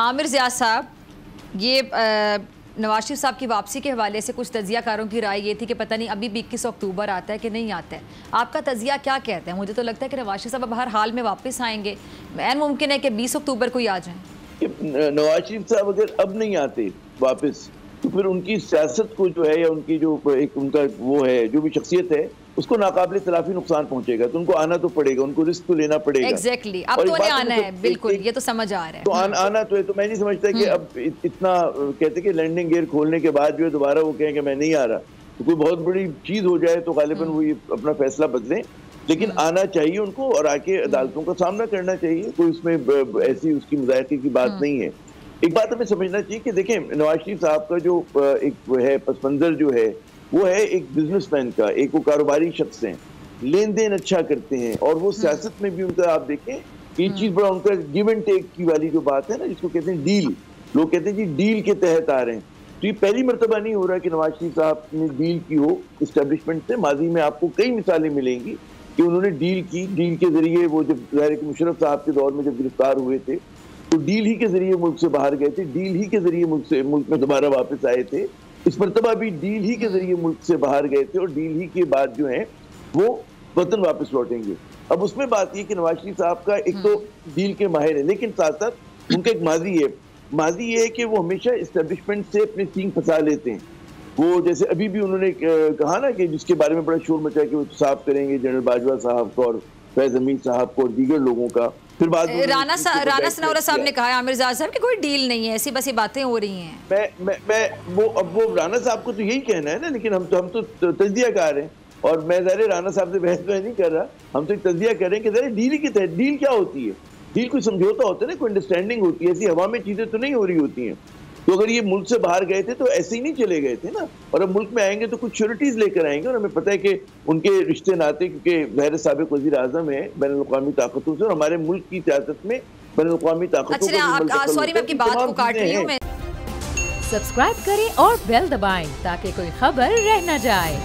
आमिर ज़िया साहब, ये नवाज शरीफ साहब की वापसी के हवाले से कुछ तजियाकारों की राय ये थी कि पता नहीं अभी भी 21 अक्टूबर आता है कि नहीं आता है। आपका तजिया क्या कहते हैं? मुझे तो लगता है कि नवाज शरीफ साहब अब हर हाल में वापस आएंगे, ऐन मुमकिन है कि 20 अक्टूबर को ही आ जाएं। नवाज शरीफ साहब अगर अब नहीं आते वापस तो फिर उनकी सियासत को जो है या उनकी जो एक उनका वो है जो भी शख्सियत है उसको नाकाबिले तलाफी नुकसान पहुंचेगा। तो उनको आना तो पड़ेगा, उनको रिस्क तो लेना पड़ेगा। एग्जैक्टली, अब तो उन्हें आना है। बिल्कुल, ये तो समझ आ रहा है। तो आना तो है। तो मैं नहीं समझता कि अब इतना कहते कि लैंडिंग गियर खोलने के बाद जो है दोबारा वो कहें कि मैं नहीं आ रहा, तो कोई बहुत बड़ी चीज हो जाए तो गालिबन वो ये अपना फैसला बदलें। लेकिन आना चाहिए उनको और आके अदालतों का सामना करना चाहिए। कोई उसमें ऐसी उसकी मुज़ाहिरे की बात नहीं है। एक बात हमें समझना चाहिए कि देखें, नवाज शरीफ साहब का जो एक है पस मंजर जो है वो है एक बिजनेसमैन का, एक वो कारोबारी शख्स हैं, लेन देन अच्छा करते हैं और वो सियासत में भी उनका आप देखें ये चीज बड़ा उनका गिव एंड टेक की वाली जो बात है ना, जिसको कहते हैं डील, लोग कहते हैं जी डील के तहत आ रहे हैं। तो ये पहली मर्तबा नहीं हो रहा कि नवाज शरीफ साहब ने डील की हो इस्टेब्लिशमेंट से। माजी में आपको कई मिसालें मिलेंगी कि उन्होंने डील की। डील के जरिए वो जब ज़ाहिर मुशर्रफ साहब के दौर में जब गिरफ्तार हुए थे तो डील ही के जरिए मुल्क से बाहर गए थे, डील ही के जरिए मुल्क में दोबारा वापस आए थे। इस मरतबा भी डील ही के जरिए मुल्क से बाहर गए थे और डील ही के बाद जो है वो वतन वापस लौटेंगे। अब उसमें बात ये कि नवाज शरीफ साहब का एक तो डील के माहिर है, लेकिन साथ साथ उनका एक माजी है। माजी ये है कि वो हमेशा इस्टेब्लिशमेंट से अपने सींग फंसा लेते हैं। वो जैसे अभी भी उन्होंने कहा ना कि जिसके बारे में बड़ा शोर मचा कि वो साफ करेंगे जनरल बाजवा साहब को और फैज अमीन साहब को और दीगर लोगों का। फिर बाद राना सनाउल्लाह साहब ने कहा आमिर ज़िया साहब कि कोई डील नहीं है, ऐसी बसी बातें हो रही हैं। मैं वो राना साहब को तो यही कहना है ना, लेकिन हम तो तज्जिया कर रहे हैं और मैं ज़ाहिर राना साहब से बहस नहीं कर रहा। हम तो तज्जिया कर रहे हैं कि ज़रा डील के तहत डील क्या होती है। डील कोई समझौता होता है ना, कोई अंडरस्टैंडिंग होती है। ऐसी हवा में चीजें तो नहीं हो रही होती हैं। तो अगर ये मुल्क से बाहर गए थे तो ऐसे ही नहीं चले गए थे ना, और अब मुल्क में आएंगे तो कुछ श्योरिटीज लेकर आएंगे। और हमें पता है कि उनके रिश्ते नाते, क्योंकि ज़ाहिर साबिक वज़ीर आज़म है बैनुल-अक़वामी ताकतों से, और हमारे मुल्क की सियासत में बैनुल-अक़वामी ताकतों को सॉरी मैं आपकी बात को काट रही हूं। सब्सक्राइब करें और बेल दबाएं ताकि कोई खबर रह न जाए।